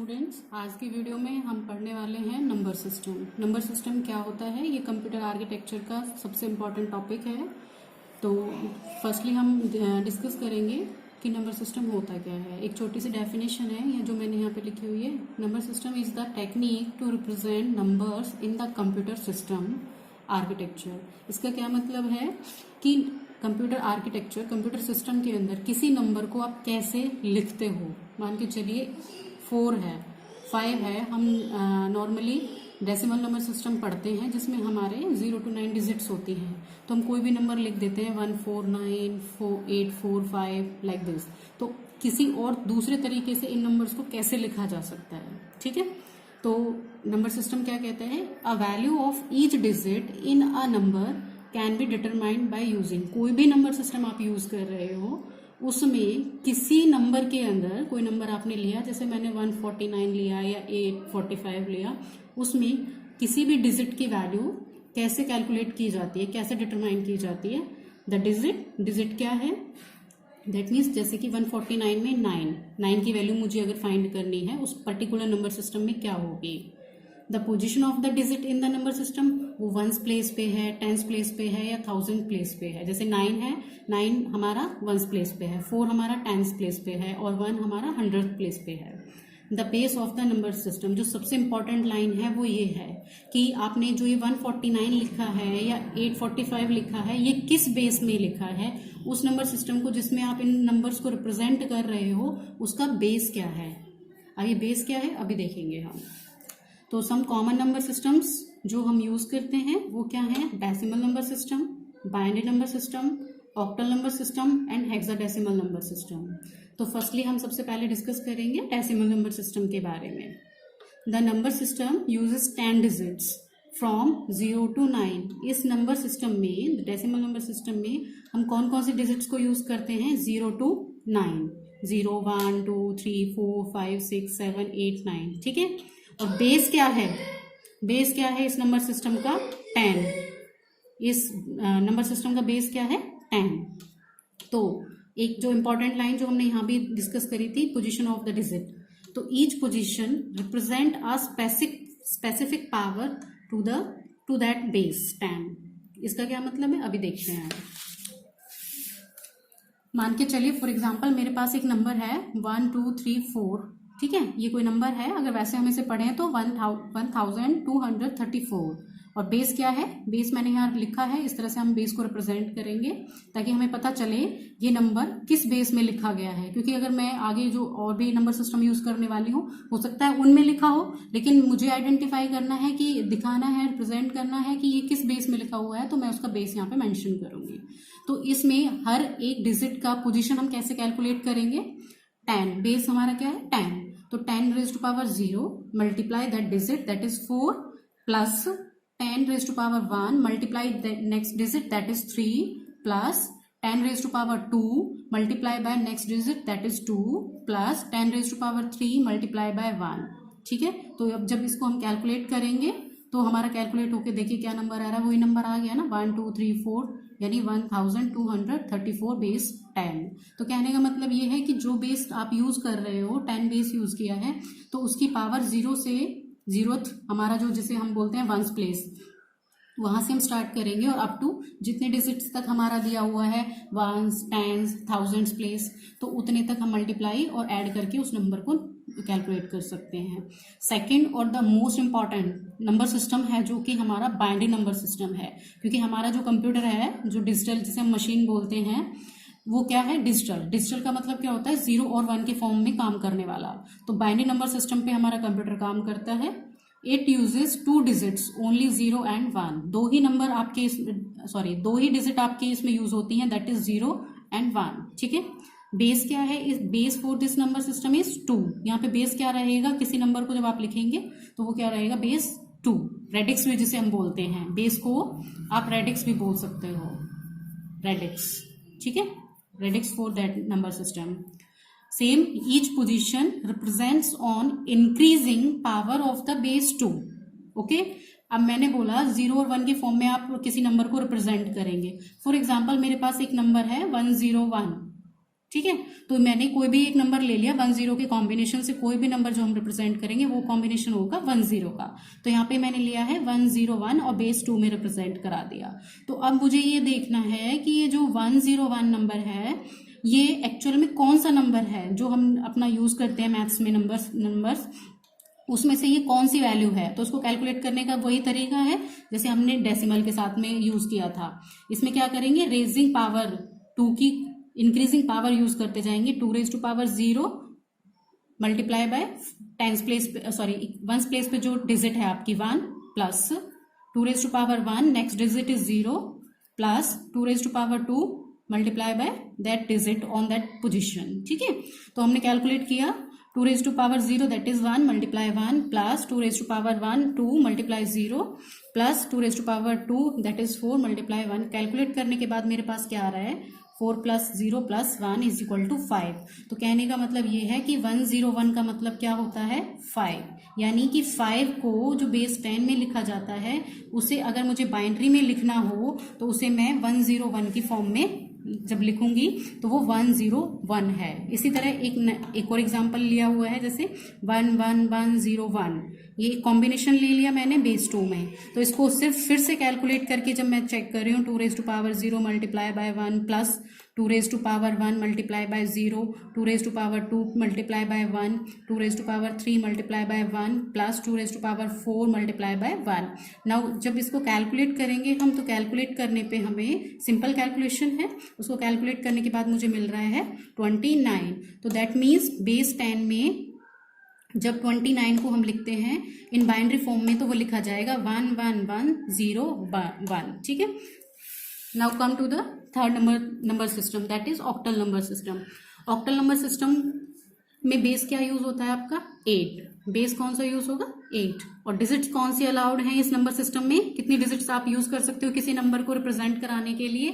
Students, आज की video में हम पढ़ने वाले हैं नंबर सिस्टम। नंबर सिस्टम क्या होता है, ये कंप्यूटर आर्किटेक्चर का सबसे इम्पॉर्टेंट टॉपिक है। तो फर्स्टली हम डिस्कस करेंगे कि नंबर सिस्टम होता क्या है। एक छोटी सी डेफिनेशन है ये जो मैंने यहाँ पे लिखी हुई है। Number system is the technique to represent numbers in the computer system architecture. इसका क्या मतलब है कि कंप्यूटर आर्किटेक्चर, कंप्यूटर सिस्टम के अंदर किसी नंबर को आप कैसे लिखते हो। मान के चलिए 4 है, 5 है। हम नॉर्मली डेसिमल नंबर सिस्टम पढ़ते हैं जिसमें हमारे 0 to 9 डिजिट्स होती हैं। तो हम कोई भी नंबर लिख देते हैं 1 4 9 4 8 4 5 लाइक दिस। तो किसी और दूसरे तरीके से इन नंबर्स को कैसे लिखा जा सकता है, ठीक है। तो नंबर सिस्टम क्या कहते हैं, a value of each digit in a number can be determined by using. कोई भी नंबर सिस्टम आप यूज कर रहे हो उसमें किसी नंबर के अंदर कोई नंबर आपने लिया, जैसे मैंने 149 लिया या 845 लिया, उसमें किसी भी डिजिट की वैल्यू कैसे कैलकुलेट की जाती है, कैसे डिटरमाइन की जाती है। द डिजिट क्या है, दैट मीन्स जैसे कि 149 में 9 की वैल्यू मुझे अगर फाइंड करनी है उस पर्टिकुलर नंबर सिस्टम में क्या होगी। The position of the digit in the number system, वो 1s प्लेस पे है, 10s प्लेस पे है या 1000 प्लेस पे है। जैसे 9 है, 9 हमारा 1s प्लेस पे है, 4 हमारा 10s प्लेस पे है और 1 हमारा 100th प्लेस पे है। The base of the number system, जो सबसे इंपॉर्टेंट लाइन है वो ये है कि आपने जो ये 149 लिखा है या 845 लिखा है, ये किस बेस में लिखा है। उस नंबर सिस्टम को जिसमें आप इन नंबर्स को रिप्रेजेंट कर रहे हो उसका बेस क्या है। अब ये बेस क्या है अभी देखेंगे हम। तो सम कॉमन नंबर सिस्टम्स जो हम यूज करते हैं वो क्या है, decimal number system, binary number system, octal number system and hexadecimal number system. तो फर्स्टली हम सबसे पहले डिस्कस करेंगे डेसिमल नंबर सिस्टम के बारे में। The number system uses 10 digits from 0 to 9। इस नंबर सिस्टम में, डेसिमल नंबर सिस्टम में हम कौन कौन से डिजिट्स को यूज करते हैं, 0 to 9, 0 1 2 3 4 5 6 7 8 9, ठीक है। और बेस क्या है, बेस क्या है इस नंबर सिस्टम का, 10। इस नंबर सिस्टम का बेस क्या है, 10। तो एक जो इंपॉर्टेंट लाइन जो हमने यहाँ भी डिस्कस करी थी, पोजीशन ऑफ द डिजिट। तो each position represent a specific power to that base 10। इसका क्या मतलब है अभी देखते हैं। मान के चलिए फॉर एग्जांपल मेरे पास एक नंबर है 1 2 3 4, ठीक है। ये कोई नंबर है, अगर वैसे हम इसे पढ़ें तो 1234। और बेस क्या है, बेस मैंने यहाँ लिखा है, इस तरह से हम बेस को रिप्रेजेंट करेंगे ताकि हमें पता चले ये नंबर किस बेस में लिखा गया है। क्योंकि अगर मैं आगे जो और भी नंबर सिस्टम यूज करने वाली हूँ हो सकता है उनमें लिखा हो, लेकिन मुझे आइडेंटिफाई करना है कि दिखाना है, रिप्रेजेंट करना है कि ये किस बेस में लिखा हुआ है, तो मैं उसका बेस यहाँ पे मेंशन करूंगी। तो इसमें हर एक डिजिट का पोजीशन हम कैसे कैलकुलेट करेंगे, 10, बेस हमारा क्या है 10। तो 10 raised to power 0 multiply that digit that is 4 plus 10 raised to power 1 multiply that next digit that is 3 plus 10 raised to power 2 multiply by next digit that is 2 plus 10 raised to power 3 multiply by 1, ठीक है। तो अब जब इसको हम calculate करेंगे तो हमारा कैलकुलेट होके देखिए क्या नंबर आ रहा है, वही नंबर आ गया ना 1 2 3 4, यानी 1234 बेस 10। तो कहने का मतलब ये है कि जो बेस आप यूज कर रहे हो, 10 बेस यूज किया है, तो उसकी पावर 0 से 0th हमारा जो जिसे हम बोलते हैं 1s प्लेस, वहां से हम स्टार्ट करेंगे और अप टू जितने डिजिट्स तक हमारा दिया हुआ है 1s 10s 1000s प्लेस, तो उतने तक हम मल्टीप्लाई और ऐड करके उस नंबर को कैलकुलेट कर सकते हैं। सेकंड और the most important number system है जो कि हमारा बाइनरी नंबर सिस्टम है। क्योंकि हमारा जो कंप्यूटर है, जो डिजिटल जिसे हम मशीन बोलते हैं, वो क्या है, डिजिटल का मतलब क्या होता है, 0 और 1 के फॉर्म में काम करने वाला। तो बाइनरी नंबर सिस्टम पे हमारा कंप्यूटर काम करता है। It uses 2 digits only 0 and 1। दो ही डिजिट आपके इसमें यूज होती हैं, दैट इज 0 and 1, ठीक है। बेस क्या है, इस base for this number system is 2। यहाँ पे बेस क्या रहेगा, किसी नंबर को जब आप लिखेंगे तो वो क्या रहेगा, बेस 2। रेडिक्स भी जिसे हम बोलते हैं, बेस को आप रेडिक्स भी बोल सकते हो, रेडिक्स, ठीक है, radix for that number system. Same each position represents on increasing power of the base 2, okay. अब मैंने बोला 0 और 1 के फॉर्म में आप किसी नंबर को रिप्रेजेंट करेंगे। फॉर एग्जाम्पल मेरे पास एक नंबर है 101, ठीक है। तो मैंने कोई भी एक नंबर ले लिया, 10 के कॉम्बिनेशन से कोई भी नंबर जो हम रिप्रेजेंट करेंगे वो कॉम्बिनेशन होगा 10 का। तो यहाँ पे मैंने लिया है 101 और बेस 2 में रिप्रेजेंट करा दिया। तो अब मुझे ये देखना है कि ये जो 101 नंबर है ये एक्चुअल में कौन सा नंबर है जो हम अपना यूज करते हैं मैथ्स में नंबर्स, उसमें से ये कौन सी वैल्यू है। तो उसको कैलकुलेट करने का वही तरीका है जैसे हमने डेसिमल के साथ में यूज किया था। इसमें क्या करेंगे, रेजिंग पावर 2 की इंक्रीजिंग पावर यूज करते जाएंगे। 2⁻0 मल्टीप्लाई बाय टेंस प्लेस पे, सॉरी वंस प्लेस पे जो डिजिट है आपकी 1 plus 2⁻1 next digit is 0 plus 2⁻2 multiply by that digit on that position. ठीक है, तो हमने कैलकुलेट किया 2⁻0 that is 1 multiply 1 plus 2⁻1 2 multiply 0 plus 2⁻2 that is 4 multiply 1। Calculate करने के बाद मेरे पास क्या आ रहा है, 4 + 0 + 1 इज इक्वल टू 5। तो कहने का मतलब ये है कि 101 का मतलब क्या होता है 5, यानी कि 5 को जो बेस 10 में लिखा जाता है उसे अगर मुझे बाइनरी में लिखना हो तो उसे मैं 101 की फॉर्म में जब लिखूंगी तो वो 101 है। इसी तरह एक और एग्जांपल लिया हुआ है जैसे 11101, ये कॉम्बिनेशन ले लिया मैंने बेस 2 में। तो इसको सिर्फ फिर से कैलकुलेट करके जब मैं चेक कर रही हूँ 2⁻0 multiply by 1 plus 2⁻1 multiply by 0 2⁻2 multiply by 1 2⁻3 multiply by 1 plus 2⁻4 multiply by 1। Now जब इसको कैलकुलेट करेंगे हम तो कैलकुलेट करने पे हमें सिंपल कैलकुलेशन है, उसको कैलकुलेट करने के बाद मुझे मिल रहा है 29। तो दैट मीन्स बेस 10 में जब 29 को हम लिखते हैं इन बाइनरी फॉर्म में तो वो लिखा जाएगा 11101। ठीक है, now come to the third number system that is octal number system. Octal number system में बेस क्या यूज होता है आपका 8। बेस कौन सा यूज होगा 8। और डिजिट्स कौन सी अलाउड हैं इस नंबर सिस्टम में, कितनी डिजिट्स आप यूज कर सकते हो किसी नंबर को रिप्रेजेंट कराने के लिए,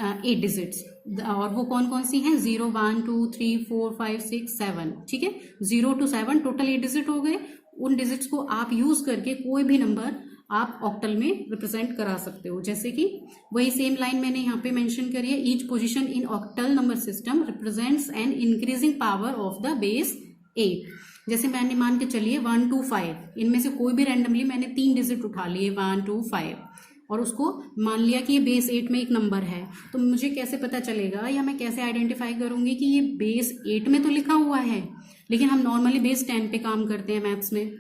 8 डिजिट्स। और वो कौन कौन सी हैं 0 1 2 3 4 5 6 7। ठीक है, 0 to 7 टोटल 8 डिजिट हो गए। उन डिजिट्स को आप यूज करके कोई भी नंबर आप ऑक्टल में रिप्रेजेंट करा सकते हो। जैसे कि वही सेम लाइन मैंने यहाँ पे मेंशन करी है, each position in octal number system represents an increasing power of the base 8। जैसे मैंने मान के चलिए 1 to 5, इनमें से कोई भी रैंडमली मैंने 3 डिजिट उठा लिए 1 to 5 और उसको मान लिया कि ये बेस 8 में एक नंबर है। तो मुझे कैसे पता चलेगा या मैं कैसे आइडेंटिफाई करूंगी कि ये बेस 8 में तो लिखा हुआ है, लेकिन हम नॉर्मली बेस 10 पे काम करते हैं मैथ्स में।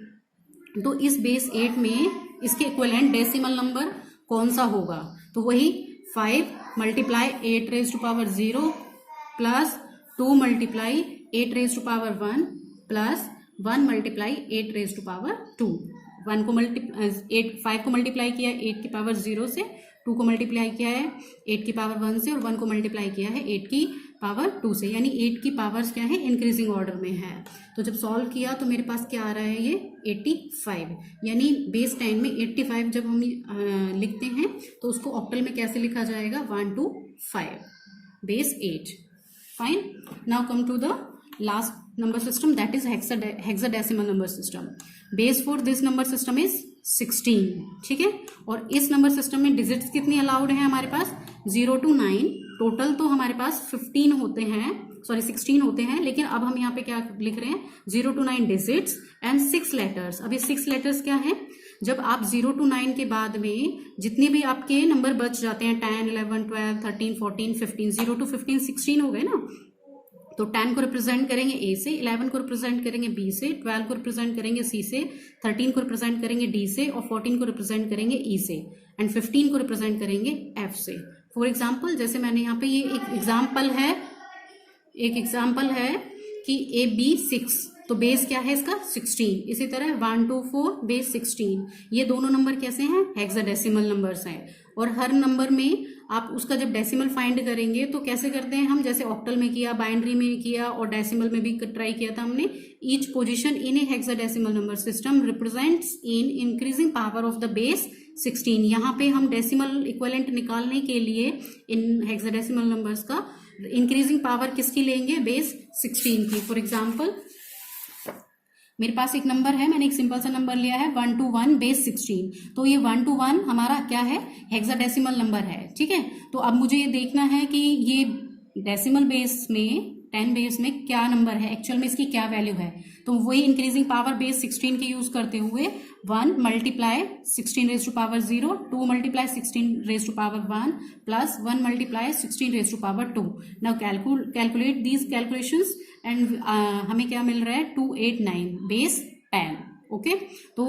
तो इस बेस 8 में इसके इक्विवेलेंट डेसिमल नंबर कौन सा होगा, तो वही 5 multiply 8⁻0 plus 2 multiply 8⁻1 plus 1 multiply 8⁻2। 5 को मल्टीप्लाई किया 8 की पावर 0 से, 2 को मल्टीप्लाई किया है 8 की पावर 1 से और 1 को मल्टीप्लाई किया है 8 की पावर 2 से, यानी 8 की पावर्स क्या है इंक्रीजिंग ऑर्डर में है। तो जब सॉल्व किया तो मेरे पास क्या आ रहा है ये 85, यानी बेस 10 में 85 जब हम लिखते हैं तो उसको ऑक्टल में कैसे लिखा जाएगा 1 to 5 base 8। Fine, now come to the last number system that is hexadecimal number system. Base for this number system is 16. ठीक है, और इस नंबर सिस्टम में डिजिट्स कितनी अलाउड है हमारे पास 0 to 9। टोटल तो हमारे पास 16 होते हैं, सॉरी 16 होते हैं, लेकिन अब हम यहाँ पे क्या लिख रहे हैं 0 to 9 डिजिट्स एंड 6 लेटर्स। अब ये 6 लेटर्स क्या है, जब आप 0 to 9 के बाद में जितने भी आपके नंबर बच जाते हैं 10 11 12 13 14 15 0 to 15 16 हो गए ना, तो 10 को रिप्रेजेंट करेंगे ए से, 11 को रिप्रेजेंट करेंगे बी से, 12 को रिप्रेजेंट करेंगे सी से, 13 को रिप्रेजेंट करेंगे डी से और 14 को रिप्रेजेंट करेंगे ई से एंड 15 को रिप्रेजेंट करेंगे एफ से। फॉर एग्जाम्पल जैसे मैंने यहाँ पे ये एक एग्जाम्पल है कि ए बी 6, तो बेस क्या है इसका 16। इसी तरह 1 to 4 बेस 16। ये दोनों नंबर कैसे हैं हेक्साडेसिमल नंबर्स हैं, और हर नंबर में आप उसका जब डेसिमल फाइंड करेंगे तो कैसे करते हैं हम, जैसे ऑक्टल में किया, बाइनरी में किया और डेसिमल में भी ट्राई किया था हमने। Each position in A hexadecimal number system represents in increasing power of the base 16। यहाँ पे हम डेसिमल इक्विवेलेंट निकालने के लिए इन हेक्साडेसिमल नंबर्स का इंक्रीजिंग पावर किसकी लेंगे बेस 16 की। फॉर एग्जाम्पल मेरे पास एक नंबर है, मैंने एक सिंपल सा नंबर लिया है 1 to 1 बेस 16, तो ये 1 to 1 हमारा क्या है हेक्साडेसिमल नंबर है। ठीक है, तो अब मुझे ये देखना है कि ये डेसिमल बेस में 10 बेस में क्या नंबर है, एक्चुअल में इसकी क्या वैल्यू है। तो वही इंक्रीजिंग पावर बेस 16 के यूज करते हुए 1 multiply 16 raise to power 0, 2 multiply 16 raise to power 1 plus 1 multiply 16 raise to power 2। Now calculate these calculations and हमें क्या मिल रहा है 289 बेस 10। ओके, तो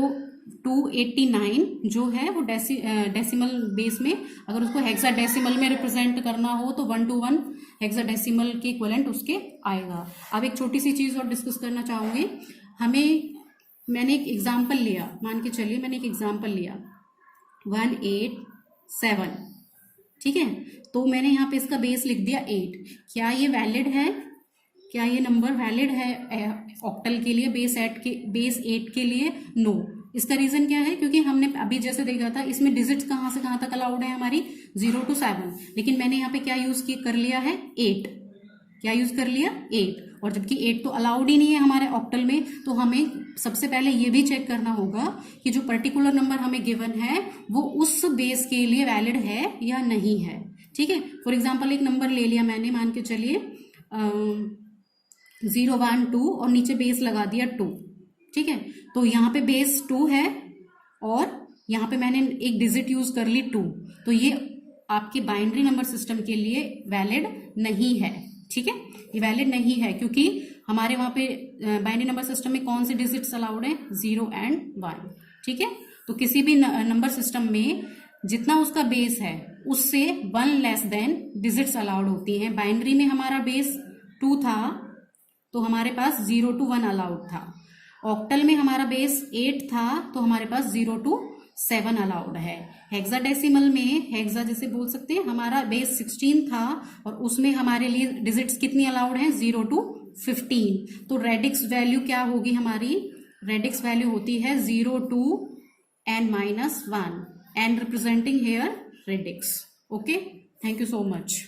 289 जो है वो डेसिमल बेस में, अगर उसको हेक्साडेसिमल में रिप्रेजेंट करना हो तो 1 to 1 हेक्साडेसिमल के इक्विवेलेंट उसके आएगा। अब एक छोटी सी चीज और डिस्कस करना चाहूंगी। मैंने एक एग्जांपल लिया, मान के चलिए मैंने एक एग्जांपल लिया 187, ठीक है। तो मैंने यहाँ पे इसका बेस लिख दिया 8। क्या ये वैलिड है, क्या ये नंबर वैलिड है ऑक्टल के लिए, बेस 8 के लिए? नो। इसका रीजन क्या है, क्योंकि हमने अभी जैसे देखा था इसमें डिजिट्स कहाँ से कहाँ तक अलाउड है हमारी 0 to 7, लेकिन मैंने यहाँ पे क्या यूज कर लिया है 8। क्या यूज कर लिया 8, और जबकि 8 तो अलाउड ही नहीं है हमारे ऑक्टल में। तो हमें सबसे पहले ये भी चेक करना होगा कि जो पर्टिकुलर नंबर हमें गिवन है वो उस बेस के लिए वैलिड है या नहीं है, ठीक है। फॉर एग्जाम्पल एक नंबर ले लिया मैंने, मान के चलिए 0 1 2 और नीचे बेस लगा दिया 2, ठीक है। तो यहाँ पे बेस 2 है और यहाँ पे मैंने एक डिजिट यूज कर ली 2, तो ये आपके बाइनरी नंबर सिस्टम के लिए वैलिड नहीं है, ठीक है। ये वैलिड नहीं है क्योंकि हमारे वहां पे बाइनरी नंबर सिस्टम में कौन से डिजिट्स अलाउड है 0 and 1, ठीक है। तो किसी भी नंबर सिस्टम में जितना उसका बेस है उससे 1 लेस देन डिजिट्स अलाउड होती हैं। बाइनरी में हमारा बेस 2 था तो हमारे पास 0 to 1 अलाउड था। ऑक्टल में हमारा बेस 8 था तो हमारे पास 0 to 7 अलाउड है। हेक्साडेसिमल में, हेक्सा जैसे बोल सकते हैं, हमारा बेस 16 था और उसमें हमारे लिए डिजिट्स कितनी अलाउड है 0 to 15। तो रेडिक्स वैल्यू क्या होगी हमारी, रेडिक्स वैल्यू होती है 0 to n-1 and representing here radix। Okay, thank you so much.